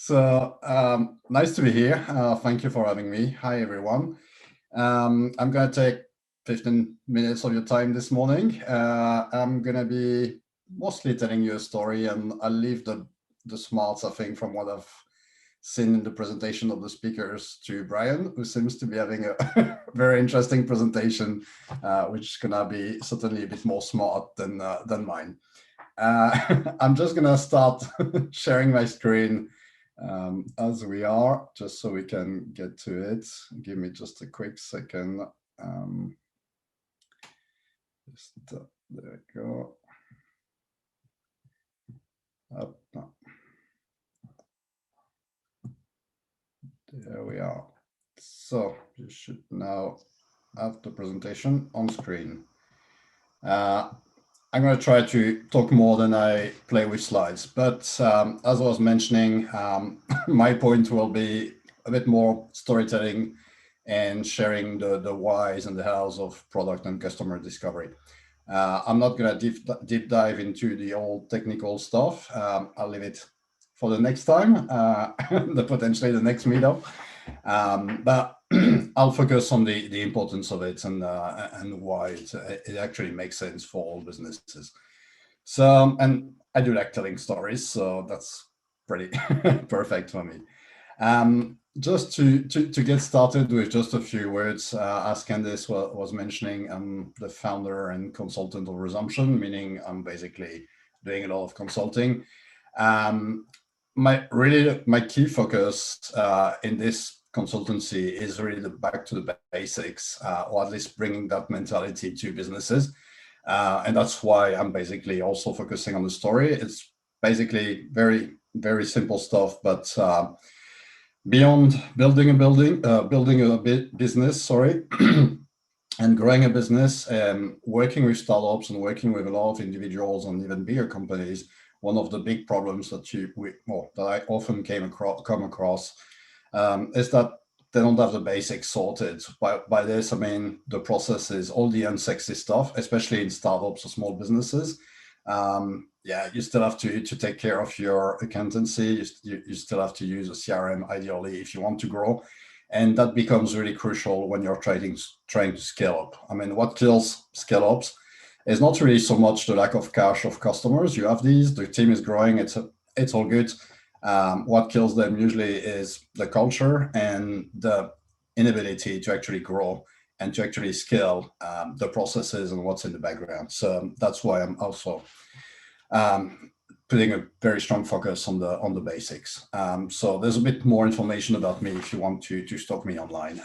Nice to be here. Thank you for having me. Hi, everyone. I'm going to take 15 minutes of your time this morning. I'm going to be mostly telling you a story, and I'll leave the smarts, I think, from what I've seen in the presentation of the speakers to Brian, who seems to be having a very interesting presentation, which is going to be certainly a bit more smart than mine. I'm just going to start sharing my screen as we are, just so we can get to it. Give me just a quick second. There we go. No. There we are. So you should now have the presentation on screen. I'm going to try to talk more than I play with slides, but as I was mentioning, my point will be a bit more storytelling and sharing the whys and the hows of product and customer discovery. I'm not going to deep dive into the old technical stuff. I'll leave it for the next time, potentially the next meetup. But I'll focus on the importance of it and why it actually makes sense for all businesses. So, and I do like telling stories, so that's pretty perfect for me. Just to get started with just a few words, as Candice was mentioning, I'm the founder and consultant of Resumption, meaning I'm basically doing a lot of consulting. My key focus in this consultancy is really back to the basics, or at least bringing that mentality to businesses. And that's why I'm basically also focusing on the story. It's basically very, very simple stuff, but beyond building a business, and growing a business, working with startups and working with a lot of individuals and even bigger companies, one of the big problems that I often come across is that they don't have the basics sorted. By this, I mean the processes, all the unsexy stuff, especially in startups or small businesses. You still have to take care of your accountancy. You still have to use a CRM, ideally, if you want to grow. And that becomes really crucial when you're trying to scale up. I mean, what kills scale-ups is not really so much the lack of cash of customers. You have these, the team is growing, it's all good. What kills them usually is the culture and the inability to actually grow and to actually scale the processes and what's in the background. So that's why I'm also putting a very strong focus on the basics. So there's a bit more information about me if you want to stalk me online,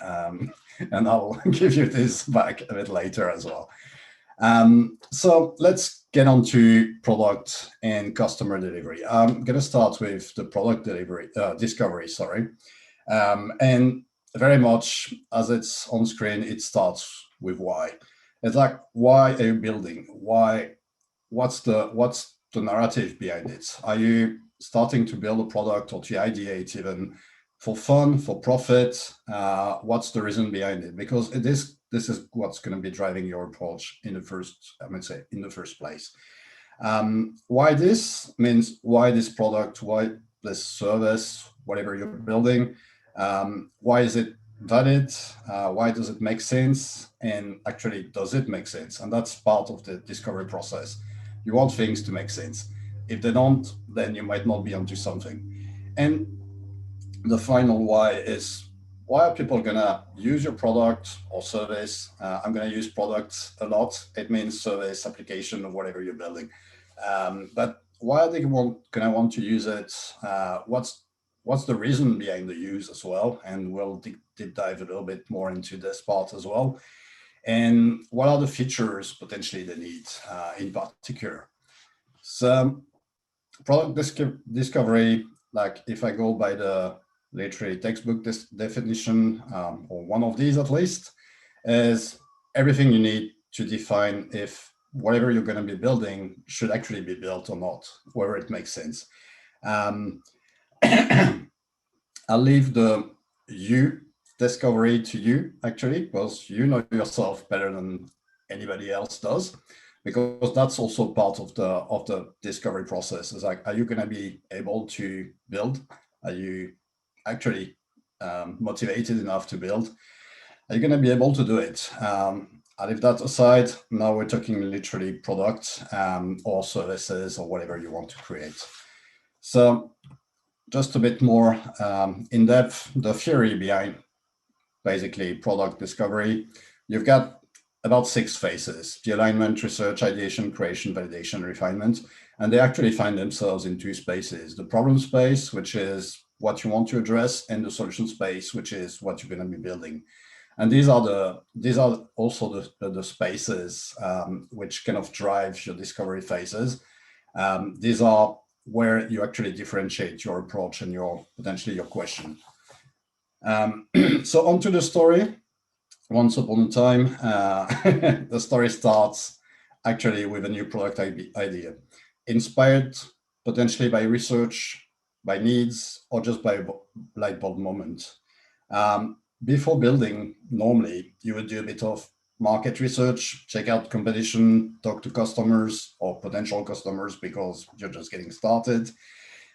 and I'll give you this back a bit later as well. So let's get on to product and customer delivery. I'm going to start with the product discovery, and very much as it's on screen, it starts with why. It's like, why are you building? Why? What's the narrative behind it? Are you starting to build a product or to ideate even for fun, for profit? What's the reason behind it? Because this is what's going to be driving your approach in the first place. Why this means why this product, why this service, whatever you're building, why is it valid? Why does it make sense? And actually, does it make sense? And that's part of the discovery process. You want things to make sense. If they don't, then you might not be onto something. And the final why is, why are people going to use your product or service? I'm going to use products a lot. It means service, application, or whatever you're building. But why are they going to want to use it? What's the reason behind the use as well? And we'll deep dive a little bit more into this part as well. And what are the features potentially they need in particular? So product discovery, like if I go by the literary textbook definition, or one of these at least, is everything you need to define if whatever you're going to be building should actually be built or not, whether it makes sense. I'll leave the you discovery to you, actually, because you know yourself better than anybody else does, because that's also part of the discovery process. Is like, are you going to be able to build Are you actually motivated enough to build? Are you going to be able to do it? And if that aside, now we're talking literally products or services or whatever you want to create. So just a bit more in depth, the theory behind basically product discovery. You've got about 6 phases: the alignment, research, ideation, creation, validation, refinement. And they actually find themselves in 2 spaces: the problem space, which is what you want to address, and the solution space, which is what you're going to be building. And these are also the spaces which kind of drive your discovery phases. These are where you actually differentiate your approach and potentially your question. So onto the story. Once upon a time, the story starts actually with a new product idea, inspired potentially by research, by needs, or just by a light bulb moment. Before building, normally you would do a bit of market research, check out competition, talk to customers or potential customers because you're just getting started,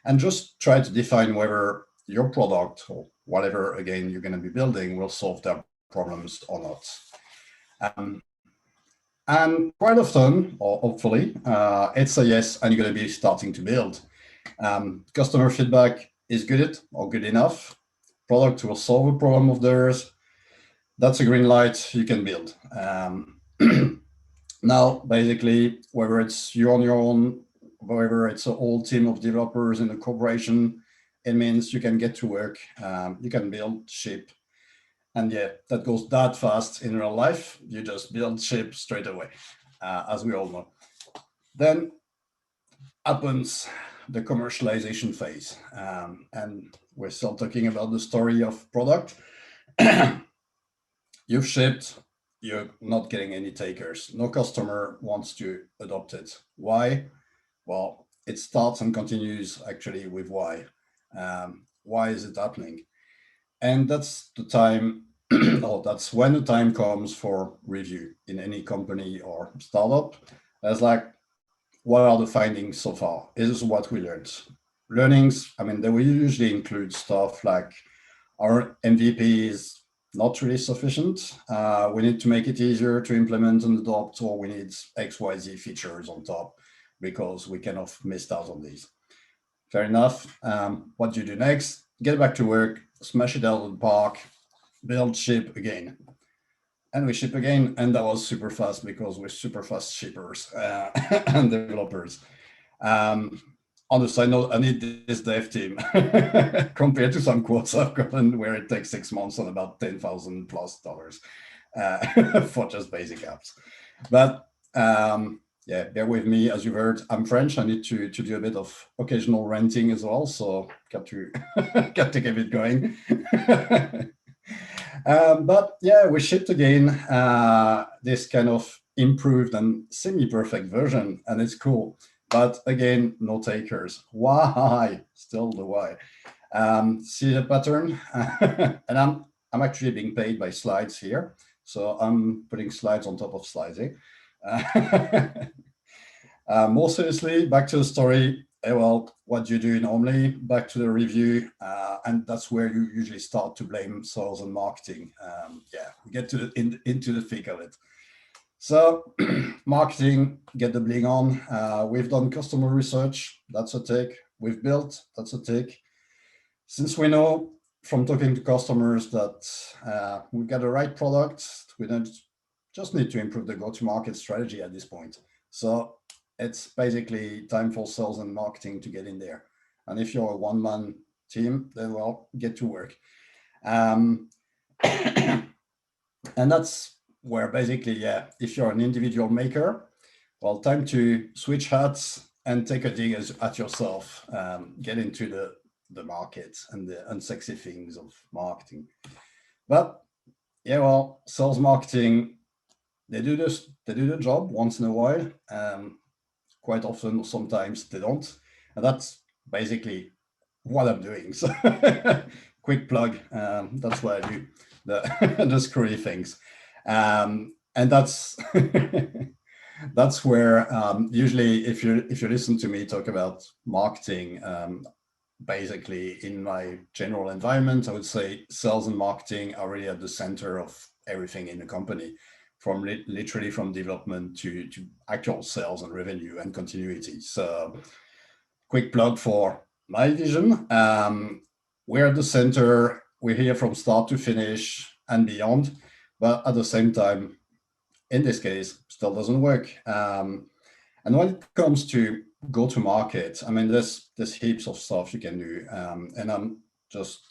and just try to define whether your product or whatever, again, you're going to be building will solve their problems or not. And quite often, or hopefully, it's a yes, and you're going to be starting to build. Customer feedback is good or good enough. Product will solve a problem of theirs. That's a green light, you can build. Now, basically, whether it's you on your own, whether it's a whole team of developers in a corporation, it means you can get to work, you can build, ship, and yeah, that goes that fast in real life. You just build, ship straight away, as we all know. Then happens the commercialization phase, and we're still talking about the story of product. You've shipped, you're not getting any takers. No customer wants to adopt it. Why? Well, it starts and continues actually with why. Why is it happening? And that's the time, or that's when the time comes for review in any company or startup. As like, what are the findings so far? Is this what we learned? Learnings, I mean, they will usually include stuff like our MVP is not really sufficient. We need to make it easier to implement and adopt, or we need XYZ features on top because we kind of missed out on these. Fair enough. What do you do next? Get back to work, smash it out of the park, build, ship again. And we ship again, and that was super fast because we're super fast shippers and developers. On the side note, I need this dev team compared to some quotes I've gotten where it takes 6 months and about $10,000 plus for just basic apps. But yeah, bear with me. As you heard, I'm French. I need to do a bit of occasional ranting as well, so got to got to keep it going. But yeah, we shipped again this kind of improved and semi-perfect version, and it's cool. But again, no takers. Why? Still the why. See the pattern? And I'm actually being paid by slides here, so I'm putting slides on top of slides. More seriously, back to the story. Well, what do you do normally? Back to the review, and that's where you usually start to blame sales and marketing. Yeah, we get to into the thick of it. So marketing, get the bling on. We've done customer research, that's a tick. We've built, that's a tick. Since we know from talking to customers that we've got the right product, we don't just need to improve the go-to-market strategy at this point. So it's basically time for sales and marketing to get in there. And if you're a one-man team, then well, get to work. And that's where basically, yeah, if you're an individual maker, well, time to switch hats and take a dig at yourself, get into the market and the unsexy things of marketing. But yeah, well, sales marketing, they do the job once in a while. Quite often, sometimes they don't. And that's basically what I'm doing. So quick plug, that's what I do, the screwy things. And that's where usually if you listen to me talk about marketing, basically in my general environment, I would say sales and marketing are really at the center of everything in the company, from literally from development to actual sales and revenue and continuity. So quick plug for my vision. We're at the center, we're here from start to finish and beyond, but at the same time, in this case, still doesn't work. And when it comes to go to market, I mean, there's heaps of stuff you can do. And I'm just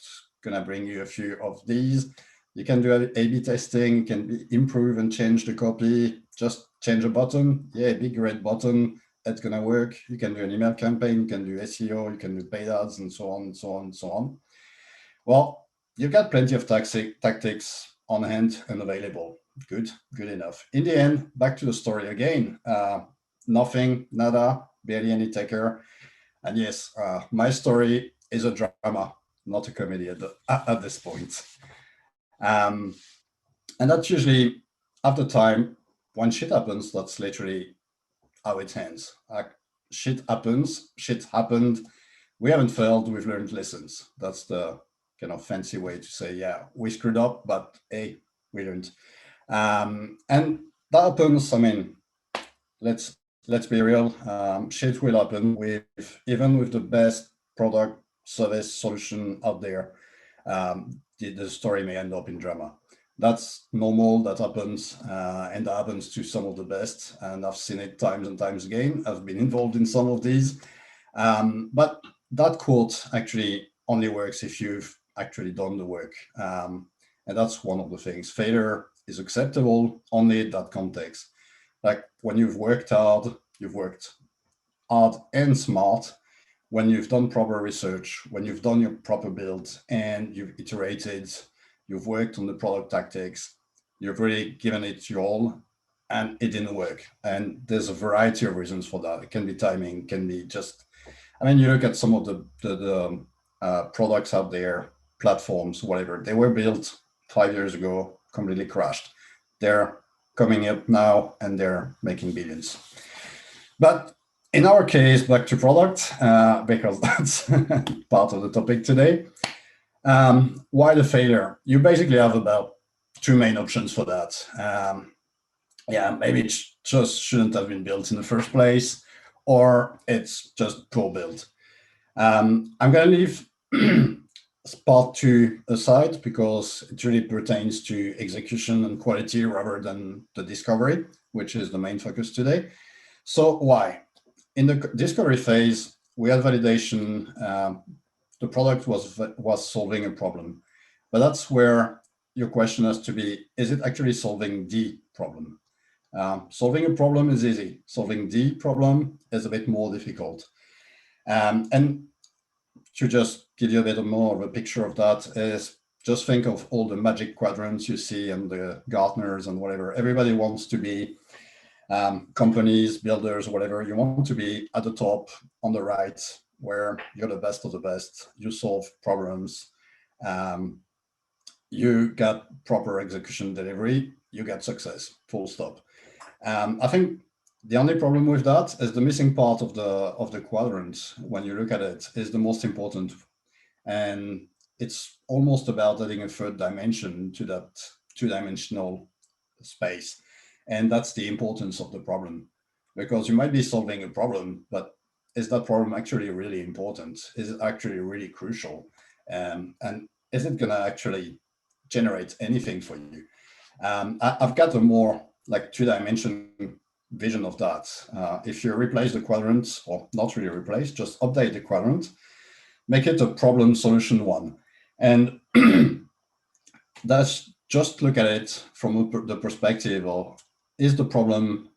gonna bring you a few of these. You can do A/B testing, can improve and change the copy, just change a button. Yeah, big red button, that's gonna work. You can do an email campaign, you can do SEO, you can do paid ads, and so on, and so on, and so on. Well, you've got plenty of tactics on hand and available. Good enough. In the end, back to the story again. Nothing, nada, barely any taker. And yes, my story is a drama, not a comedy at this point. And that's usually after time, when shit happens, that's literally how it ends. Shit happens, shit happened. We haven't failed, we've learned lessons. That's the kind of fancy way to say, yeah, we screwed up, but hey, we learned. And that happens, I mean, let's be real, shit will happen even with the best product, service, solution out there. The story may end up in drama. That's normal, that happens, and that happens to some of the best, and I've seen it times and times again. I've been involved in some of these. But that quote actually only works if you've actually done the work. And that's one of the things. Failure is acceptable only in that context. Like when you've worked hard and smart, when you've done proper research, when you've done your proper build and you've iterated, you've worked on the product tactics, you've really given it your all, and it didn't work. And there's a variety of reasons for that. It can be timing, can be just, I mean, you look at some of the products out there, platforms, whatever, they were built 5 years ago, completely crashed. They're coming up now and they're making billions. But in our case, back to product, because that's part of the topic today. Why the failure? You basically have about two main options for that. Yeah, maybe it just shouldn't have been built in the first place, or it's just poor build. I'm going to leave part two aside because it really pertains to execution and quality rather than the discovery, which is the main focus today. So why? In the discovery phase, we had validation. The product was solving a problem, but that's where your question has to be: is it actually solving the problem? Solving a problem is easy. Solving the problem is a bit more difficult. And to just give you a bit more of a picture of that is just think of all the magic quadrants you see and the Gartners and whatever. Everybody wants to be companies, builders, whatever. You want to be at the top on the right where you're the best of the best. You solve problems. You get proper execution delivery. You get success, full stop. I think the only problem with that is the missing part of the quadrant, when you look at it, is the most important. And it's almost about adding a third dimension to that two-dimensional space. And that's the importance of the problem. Because you might be solving a problem, but is that problem actually really important? Is it actually really crucial? And is it going to actually generate anything for you? I've got a more like two-dimension vision of that. If you replace the quadrants, or not really replace, just update the quadrant, make it a problem solution one. And that's just look at it from the perspective of, is the problem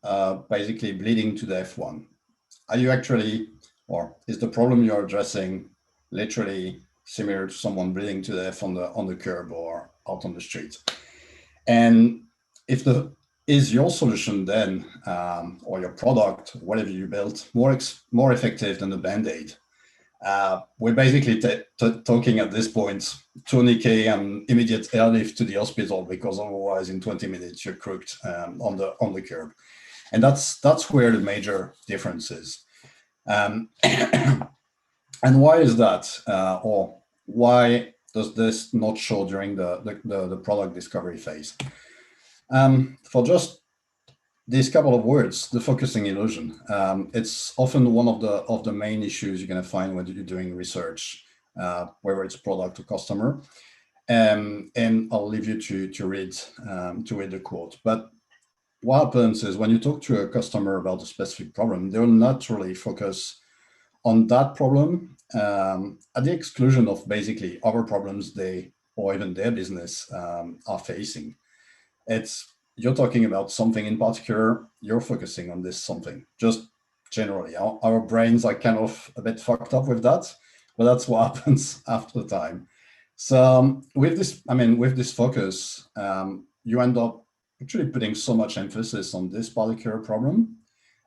basically bleeding to death one? Are you actually, or is the problem you're addressing literally similar to someone bleeding to death on the curb or out on the street? And if is your solution then, or your product, whatever you built, more effective than the Band-Aid? We're basically talking at this point, tourniquet and immediate airlift to the hospital, because otherwise in 20 minutes you're crooked on the curb. And that's where the major difference is. And why is that? Or why does this not show during the product discovery phase? For just these couple of words, the focusing illusion. It's often one of the main issues you're going to find when you're doing research, whether it's product or customer. And I'll leave you to read the quote. But what happens is when you talk to a customer about a specific problem, they'll naturally focus on that problem at the exclusion of basically other problems they or even their business are facing. It's you're talking about something in particular, you're focusing on this something. Just generally, our brains are kind of a bit fucked up with that, but that's what happens after time. So with this, I mean, with this focus, you end up actually putting so much emphasis on this particular problem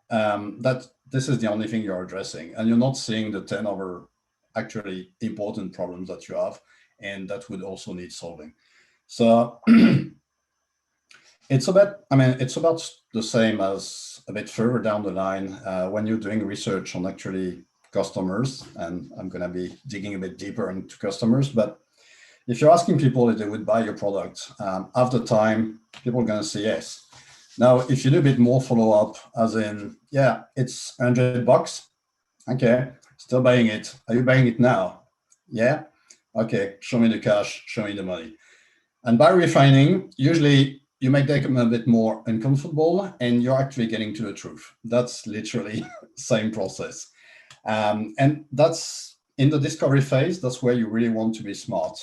that this is the only thing you're addressing, and you're not seeing the 10 other actually important problems that you have and that would also need solving. So it's about, I mean, it's about the same as a bit further down the line when you're doing research on actually customers, and I'm going to be digging a bit deeper into customers, but if you're asking people if they would buy your product, after time, people are going to say yes. Now, if you do a bit more follow-up, as in, yeah, it's $100. Okay, still buying it. Are you buying it now? Yeah. Okay, show me the cash, show me the money. And by refining, usually you make them a bit more uncomfortable and you're actually getting to the truth. That's literally same process. And that's in the discovery phase, that's where you really want to be smart.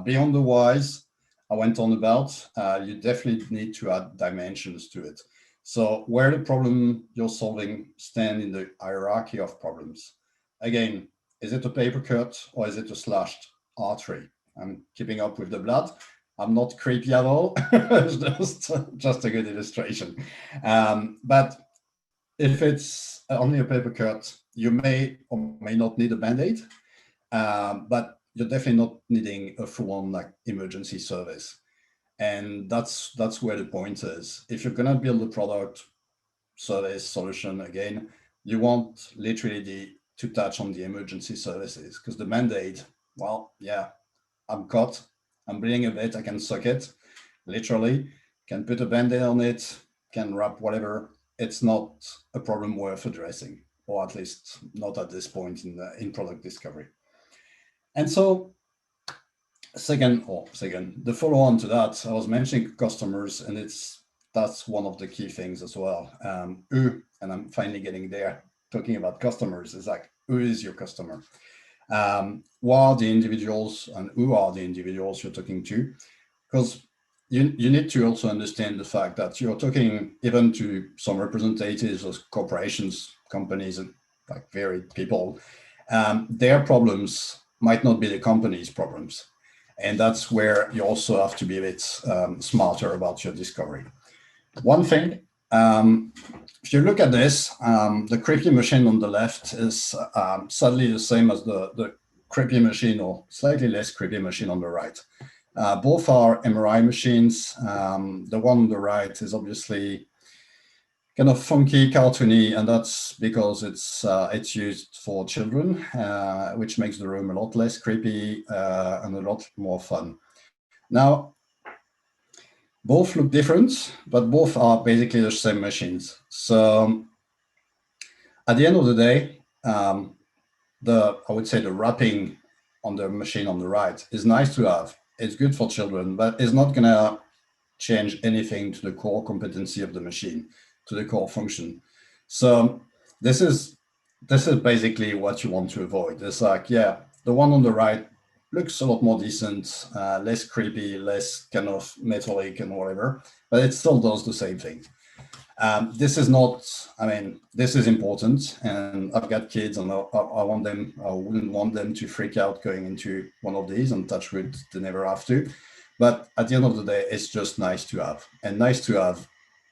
Beyond the whys I went on about, you definitely need to add dimensions to it. So where the problem you're solving stand in the hierarchy of problems. Again, is it a paper cut or is it a slashed artery? I'm keeping up with the blood. I'm not creepy at all. It's just a good illustration. But if it's only a paper cut, you may or may not need a band-aid, but you're definitely not needing a full-on like emergency service. And that's where the point is. If you're gonna build a product, service, solution again, you want literally to touch on the emergency services, because the band-aid, well, yeah, I'm cut, I'm bleeding a bit, I can suck it, literally, can put a band-aid on it, can wrap whatever. It's not a problem worth addressing, or at least not at this point in product discovery. And so second, the follow-on to that, I was mentioning customers, and that's one of the key things as well. And I'm finally getting there, talking about customers, is like, who is your customer? What are the individuals and who are the individuals you're talking to? Because you need to also understand the fact that you're talking even to some representatives of corporations, companies, and like varied people. Their problems might not be the company's problems. And that's where you also have to be a bit smarter about your discovery. One thing, if you look at this, the creepy machine on the left is sadly the same as the creepy machine, or slightly less creepy machine on the right. Both are MRI machines. The one on the right is obviously kind of funky, cartoony, and that's because it's used for children, which makes the room a lot less creepy and a lot more fun. Now, both look different, but both are basically the same machines. So at the end of the day, I would say the wrapping on the machine on the right is nice to have. It's good for children, but it's not gonna change anything to the core competency of the machine, to the core function. So this is basically what you want to avoid. It's like, yeah, the one on the right looks a lot more decent, less creepy, less kind of metallic and whatever, but it still does the same thing. This is not, I mean, this is important, and I've got kids, and I wouldn't want them to freak out going into one of these, and touch wood, they never have to. But at the end of the day, it's just nice to have, and nice to have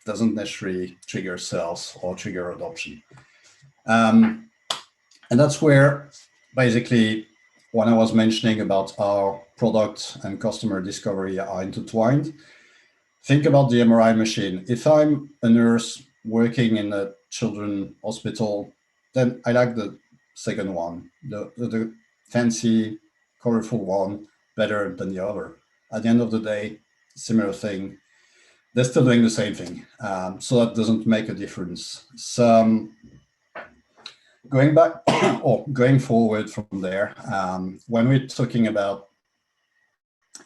doesn't necessarily trigger sales or trigger adoption. And that's where basically when I was mentioning about our product and customer discovery are intertwined, think about the MRI machine. If I'm a nurse working in a children's hospital, then I like second one, the fancy, colorful one, better than the other. At the end of the day, similar thing. They're still doing the same thing. So that doesn't make a difference. So going back or going forward from there, when we're talking about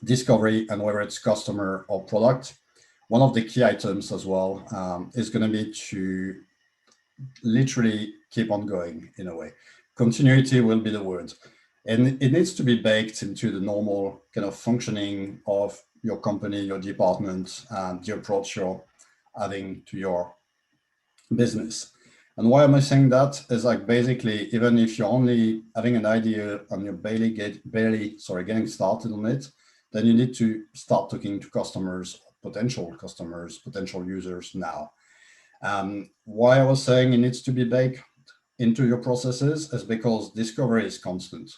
discovery and whether it's customer or product, one of the key items as well is going to be to literally keep on going in a way. Continuity will be the word. And it needs to be baked into the normal kind of functioning of your company, your department, and the approach you're adding to your business. And why am I saying that? Is like basically, even if you're only having an idea and you're barely getting started on it, then you need to start talking to customers, potential users now. Why I was saying it needs to be baked into your processes is because discovery is constant.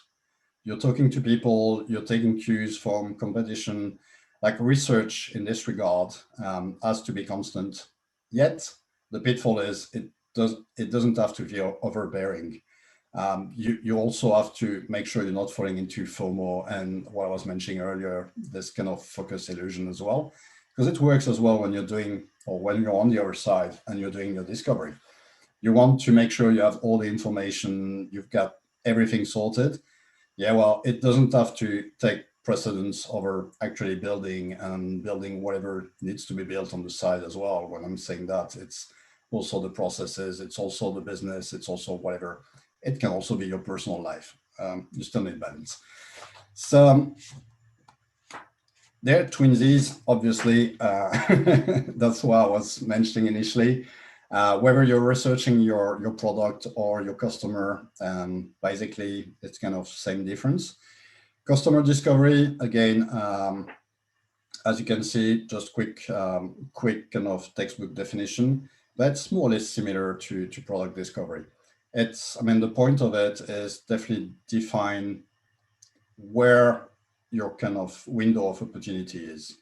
You're talking to people, you're taking cues from competition, like research in this regard has to be constant. Yet the pitfall is it doesn't have to be overbearing. You also have to make sure you're not falling into FOMO and what I was mentioning earlier, this kind of focus illusion as well, because it works as well when you're doing, or when you're on the other side and you're doing your discovery. You want to make sure you have all the information, you've got everything sorted. Yeah, well, it doesn't have to take precedence over actually building whatever needs to be built on the side as well. When I'm saying that, it's also the processes, it's also the business, it's also whatever. It can also be your personal life. You still need balance. So they're twinsies, obviously. That's what I was mentioning initially. Whether you're researching your product or your customer, basically it's kind of same difference. Customer discovery, again, as you can see, just quick kind of textbook definition, but it's more or less similar to product discovery. The point of it is definitely define where your kind of window of opportunity is,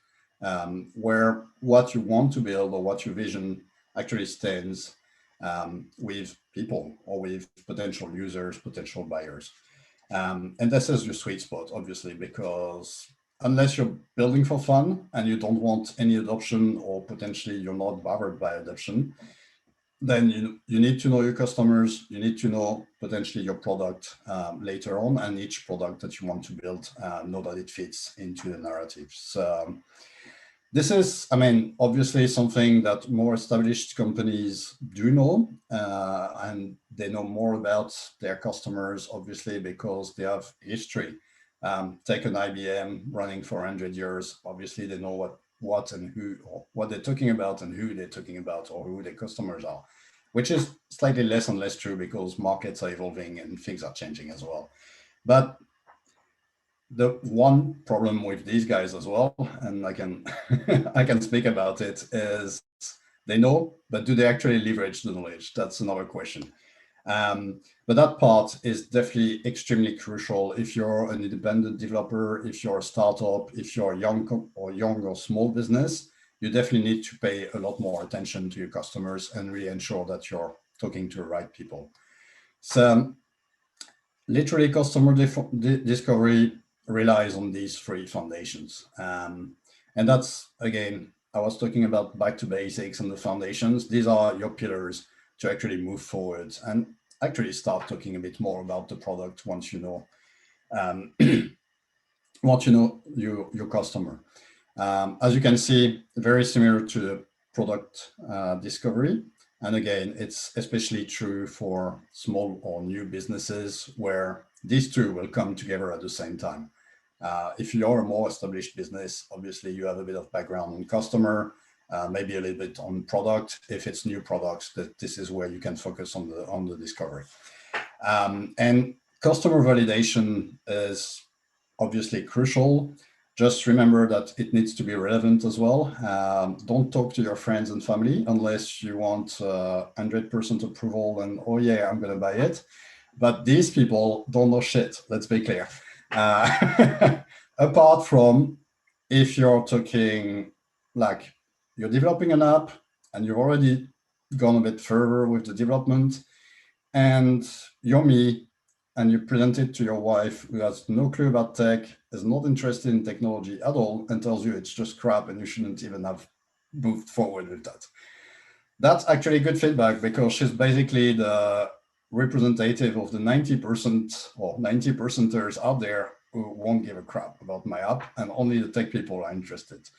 where what you want to build or what your vision actually stands with people or with potential users, potential buyers. And this is your sweet spot, obviously, because unless you're building for fun and you don't want any adoption or potentially you're not bothered by adoption, then you need to know your customers, you need to know potentially your product later on, and each product that you want to build, know that it fits into the narrative. So this is, obviously something that more established companies do know, and they know more about their customers, obviously, because they have history. Take an IBM running for 100 years, obviously they know what and who, or what they're talking about and who they're talking about, or who their customers are, which is slightly less and less true because markets are evolving and things are changing as well. But the one problem with these guys as well, and I can I can speak about it, is they know, but do they actually leverage the knowledge? That's another question. But that part is definitely extremely crucial if you're an independent developer, if you're a startup, if you're a young or small business. You definitely need to pay a lot more attention to your customers and really ensure that you're talking to the right people. So literally customer discovery relies on these three foundations. And that's, again, I was talking about back to basics and the foundations. These are your pillars to actually move forward and actually start talking a bit more about the product once you know, once you know your customer. As you can see, very similar to the product discovery. And again, it's especially true for small or new businesses where these two will come together at the same time. If you're a more established business, obviously you have a bit of background on customer, maybe a little bit on product. If it's new products, this is where you can focus on the discovery. And customer validation is obviously crucial. Just remember that it needs to be relevant as well. Don't talk to your friends and family unless you want 100% approval and, oh yeah, I'm going to buy it. But these people don't know shit, let's be clear. Apart from if you're talking like you're developing an app and you've already gone a bit further with the development and you're me and you present it to your wife who has no clue about tech, is not interested in technology at all, and tells you it's just crap and you shouldn't even have moved forward with that. That's actually good feedback because she's basically the representative of the 90% or 90 percenters out there who won't give a crap about my app, and only the tech people are interested.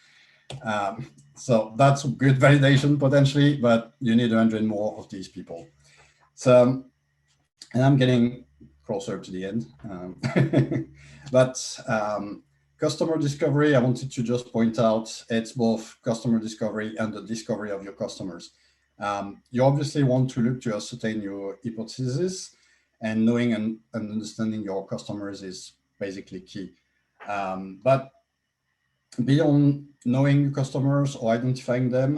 So that's good validation potentially, but you need 100 more of these people. So, and I'm getting closer to the end. But customer discovery, I wanted to just point out, it's both customer discovery and the discovery of your customers. You obviously want to look to ascertain your hypothesis, and knowing and understanding your customers is basically key. But beyond knowing customers or identifying them,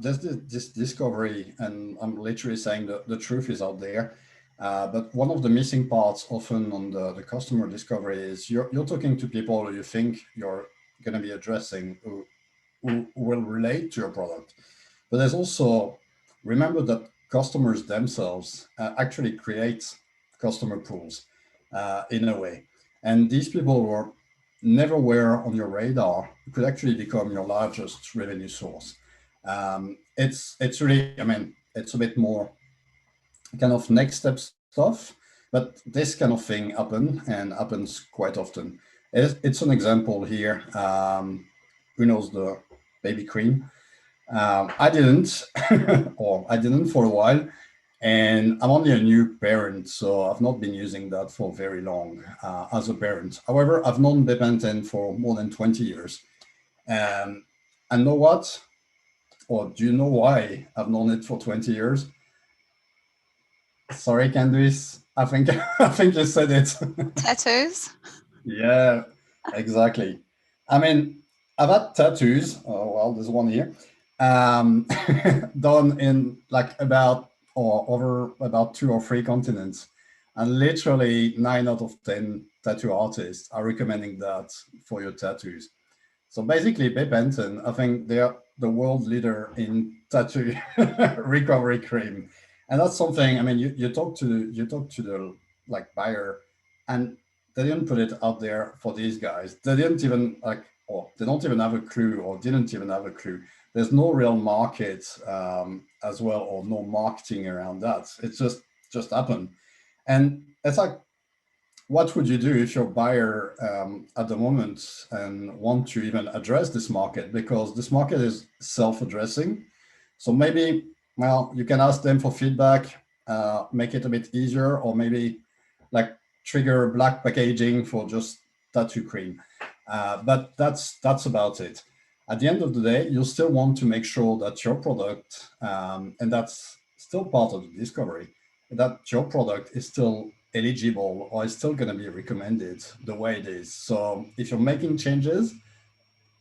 there's this discovery, and I'm literally saying that the truth is out there. But one of the missing parts often on the customer discovery is you're talking to people who you think you're going to be addressing, who will relate to your product. But there's also, remember that customers themselves actually create customer pools in a way. And these people were never were on your radar could actually become your largest revenue source. It's really, I mean, it's a bit more kind of next step stuff, but this kind of thing happens quite often. It's an example here. Who knows the baby cream? I didn't, or I didn't for a while, and I'm only a new parent, so I've not been using that for very long as a parent. However, I've known Bepanthen for more than 20 years. And know what? Or do you know why I've known it for 20 years? Sorry, Candice. I think I think you said it. Tattoos? Yeah, exactly. I mean, I've had tattoos. Oh, well, there's one here. Um, done in like about or over about 2 or 3 continents, and literally 9 out of 10 tattoo artists are recommending that for your tattoos. So basically, Bepanthen, I think they are the world leader in tattoo recovery cream, and that's something. I mean, you talk to the like buyer, and they didn't put it out there for these guys. They didn't even like, or they don't even have a clue, or didn't even have a clue. There's no real market as well, or no marketing around that. It's just happened, and it's like, what would you do if you're a buyer at the moment and want to even address this market? Because this market is self-addressing. So maybe, well, you can ask them for feedback, make it a bit easier, or maybe like trigger black packaging for just tattoo cream. But that's about it. At the end of the day, you still want to make sure that your product, and that's still part of the discovery, that your product is still eligible or is still going to be recommended the way it is. So if you're making changes,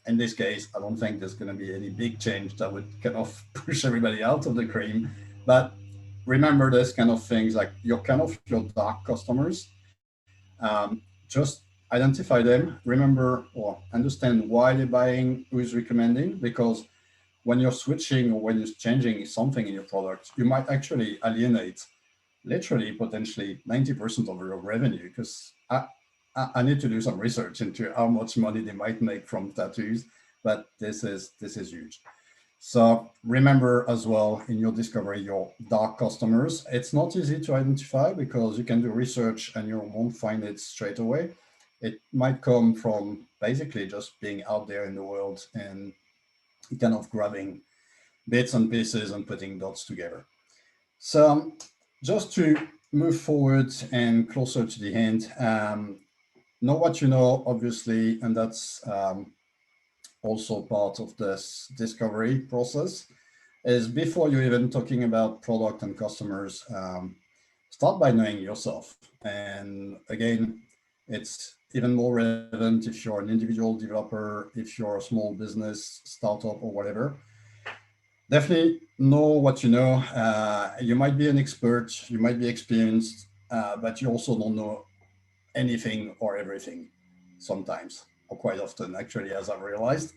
in this case, I don't think there's going to be any big change that would kind of push everybody out of the cream. But remember this kind of things, like your dark customers. Just identify them, remember or understand why they're buying, who's recommending, because when you're switching or when you're changing something in your product, you might actually alienate literally potentially 90% of your revenue, because I need to do some research into how much money they might make from tattoos, but this is huge. So remember as well in your discovery, your dark customers. It's not easy to identify because you can do research and you won't find it straight away. It might come from basically just being out there in the world and kind of grabbing bits and pieces and putting dots together. So just to move forward and closer to the end, know what you know, obviously, and that's also part of this discovery process, is before you're even talking about product and customers, start by knowing yourself. And again, it's even more relevant if you're an individual developer, if you're a small business, startup, or whatever. Definitely know what you know. You might be an expert, you might be experienced, but you also don't know anything or everything sometimes, or quite often, actually, as I've realized.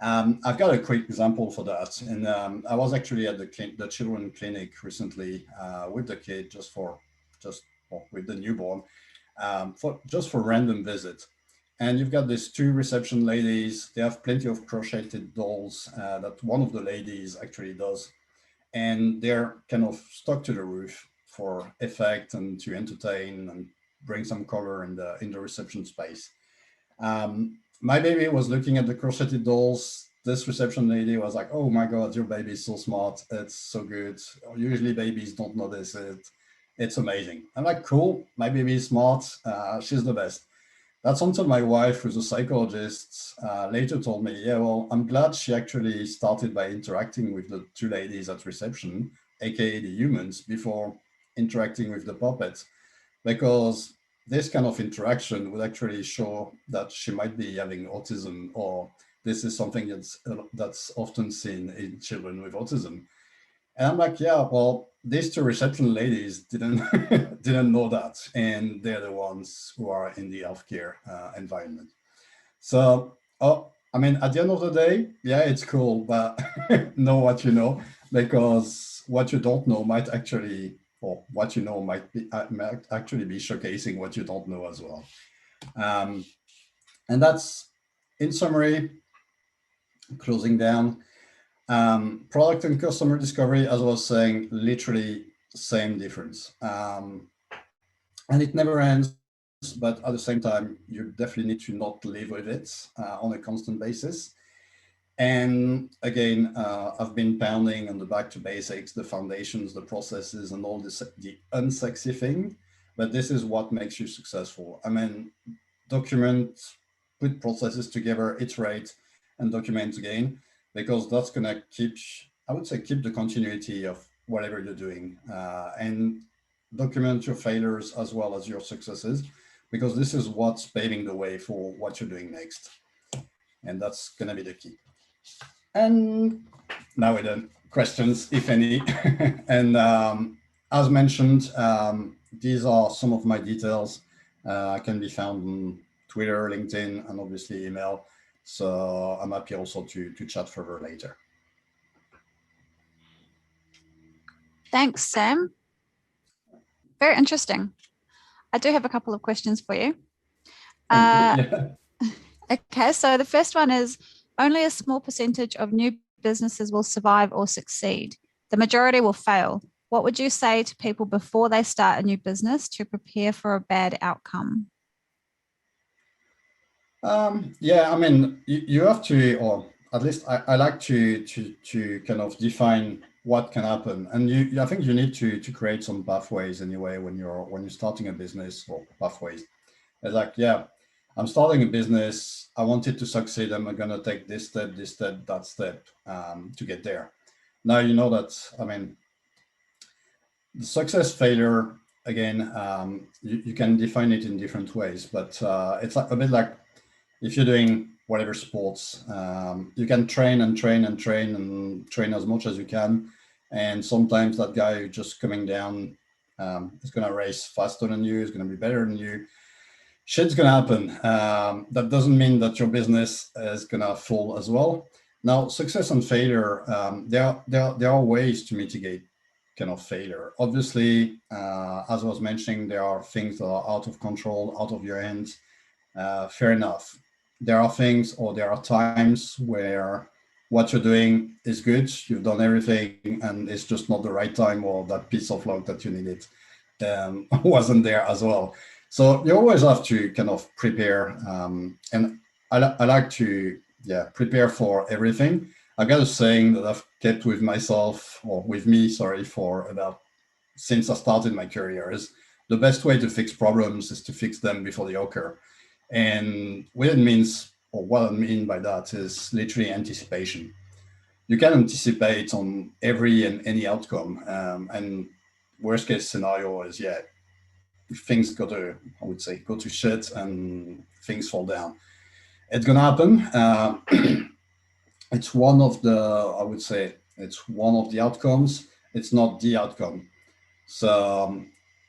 I've got a quick example for that. And I was actually at the children clinic recently with the kid, just well, with the newborn. for random visit. And you've got these two reception ladies. They have plenty of crocheted dolls that one of the ladies actually does. And they're kind of stuck to the roof for effect and to entertain and bring some color in the reception space. My baby was looking at the crocheted dolls. This reception lady was like, "Oh my God, your baby is so smart. It's so good. Usually babies don't notice it. It's amazing." I'm like, "Cool. My baby is smart. She's the best." That's until my wife, who's a psychologist, later told me, "Yeah, well, I'm glad she actually started by interacting with the two ladies at reception, aka the humans, before interacting with the puppets, because this kind of interaction would actually show that she might be having autism, or this is something that's often seen in children with autism." And I'm like, "Yeah, well, these two reception ladies didn't didn't know that, and they're the ones who are in the healthcare environment." So, I mean, at the end of the day, yeah, it's cool, but know what you know, because what you don't know might actually, or what you know might actually be showcasing what you don't know as well. Um, and that's, in summary, closing down. Product and customer discovery, as I was saying, literally same difference. And it never ends, but at the same time, you definitely need to not live with it on a constant basis. And again, I've been pounding on the back to basics, the foundations, the processes, and all this, the unsexy thing. But this is what makes you successful. I mean, document, put processes together, iterate, and document again, because that's gonna keep, I would say, keep the continuity of whatever you're doing, and document your failures as well as your successes, because this is what's paving the way for what you're doing next, and that's gonna be the key. And now we're done. Questions, if any. And as mentioned, these are some of my details. Can be found on Twitter, LinkedIn, and obviously email. So I'm happy also to chat further later. Thanks, Sam. Very interesting. I do have a couple of questions for you. Thank you. Yeah. Okay, so the first one is, only a small percentage of new businesses will survive or succeed. The majority will fail. What would you say to people before they start a new business to prepare for a bad outcome? Yeah, I mean, you have to, or at least I like to kind of define what can happen, and I think you need to create some pathways anyway when you're starting a business, or pathways. It's like, yeah, I'm starting a business. I want it to succeed. I'm gonna take this step, that step to get there. Now you know that. I mean, the success failure again. You can define it in different ways, but it's like a bit like if you're doing whatever sports, you can train and train and train and train as much as you can. And sometimes that guy who's just coming down is going to race faster than you, is going to be better than you. Shit's going to happen. That doesn't mean that your business is going to fall as well. Now, success and failure, there are ways to mitigate kind of failure. Obviously, as I was mentioning, there are things that are out of control, out of your hands. Fair enough. There are things, or there are times where what you're doing is good, you've done everything, and it's just not the right time, or that piece of luck that you needed wasn't there as well. So you always have to kind of prepare, and I like to, yeah, prepare for everything. I got a saying that I've kept with myself, or with me, sorry, for about since I started my career, is the best way to fix problems is to fix them before they occur. And what it means, or what I mean by that, is literally anticipation. You can anticipate on every and any outcome. And worst case scenario is, yeah, things go to, I would say, go to shit and things fall down. It's gonna happen. It's one of the, I would say, it's one of the outcomes. It's not the outcome. So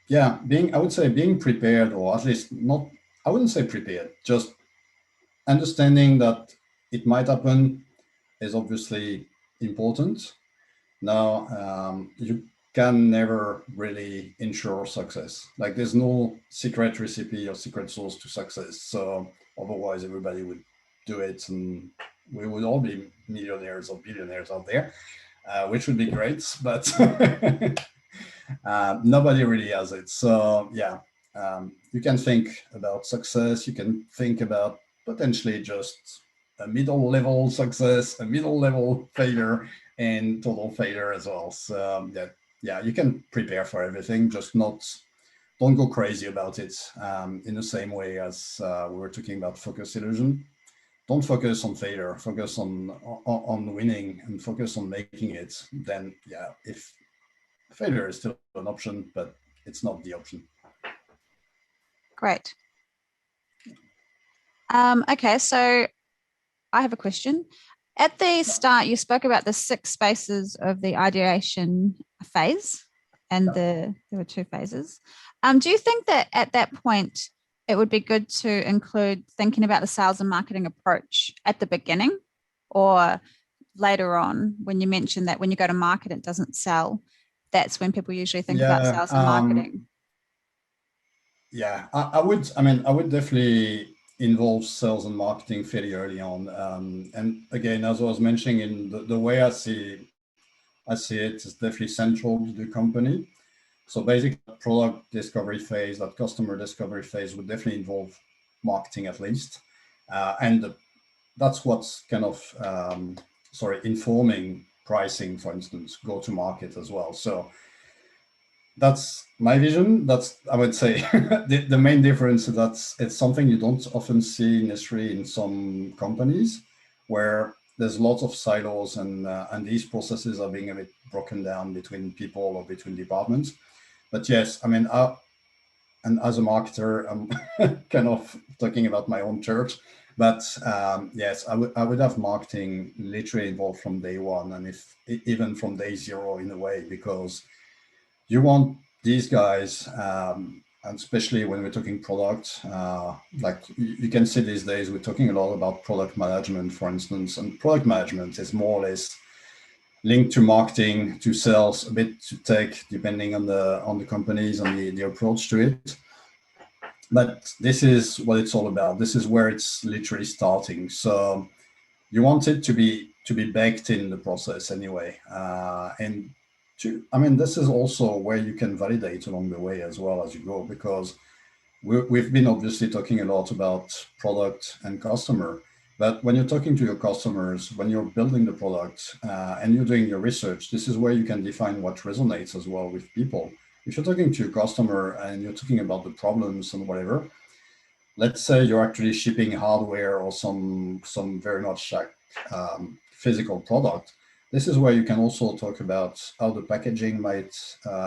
yeah, I would say being prepared, or at least not, I wouldn't say prepared, just understanding that it might happen is obviously important. Now, can never really ensure success. Like there's no secret recipe or secret sauce to success. So otherwise everybody would do it and we would all be millionaires or billionaires out there, which would be great, but nobody really has it. So yeah, you can think about success. You can think about potentially just a middle level success, a middle level failure, and total failure as well. So yeah, you can prepare for everything, just not don't go crazy about it. In the same way as we were talking about focus illusion. Don't focus on failure. Focus on winning and focus on making it. Then yeah, if failure is still an option, but it's not the option. Great. Okay, so I have a question. At the start, you spoke about the 6 phases of the ideation phase, and there were 2 phases. Do you think that at that point, it would be good to include thinking about the sales and marketing approach at the beginning, or later on when you mentioned that when you go to market, it doesn't sell? That's when people usually think about Yeah, sales and marketing. yeah. I would. I mean, I would definitely involve sales and marketing fairly early on. And again, as I was mentioning, in the way I see it is definitely central to the company. So basically, that product discovery phase, that customer discovery phase, would definitely involve marketing at least, and that's what's kind of informing pricing, for instance, go to market as well. So that's my vision. That's, I would say, the main difference is that it's something you don't often see necessarily in some companies where there's lots of silos and these processes are being a bit broken down between people or between departments. But yes, I mean, and as a marketer, I'm kind of talking about my own church. But yes, I would have marketing literally involved from day one, and if even from day zero in a way, because you want these guys, and especially when we're talking product, like you can see these days, we're talking a lot about product management, for instance, and product management is more or less linked to marketing, to sales, a bit to tech, depending on the companies and the approach to it. But this is what it's all about. This is where it's literally starting. So you want it to be baked in the process anyway, and I mean, this is also where you can validate along the way as well as you go, because we've been obviously talking a lot about product and customer, but when you're talking to your customers, when you're building the product and you're doing your research, this is where you can define what resonates as well with people. If you're talking to a customer and you're talking about the problems and whatever, let's say you're actually shipping hardware or some very much like physical product. This is where you can also talk about how the packaging might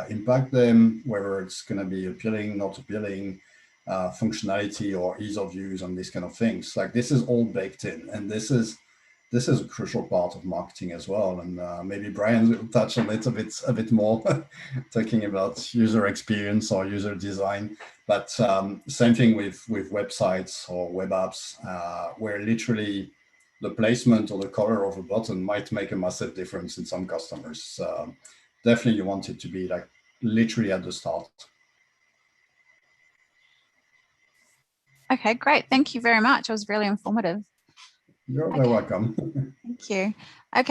impact them, whether it's going to be appealing, not appealing, functionality or ease of use, and these kind of things. Like this is all baked in, and this is a crucial part of marketing as well. And maybe Brian will touch on it a bit more, talking about user experience or user design. But same thing with websites or web apps, where literally the placement or the color of a button might make a massive difference in some customers. Definitely, you want it to be like literally at the start. Okay, great. Thank you very much. It was really informative. You're very Okay, welcome. thank you. Okay.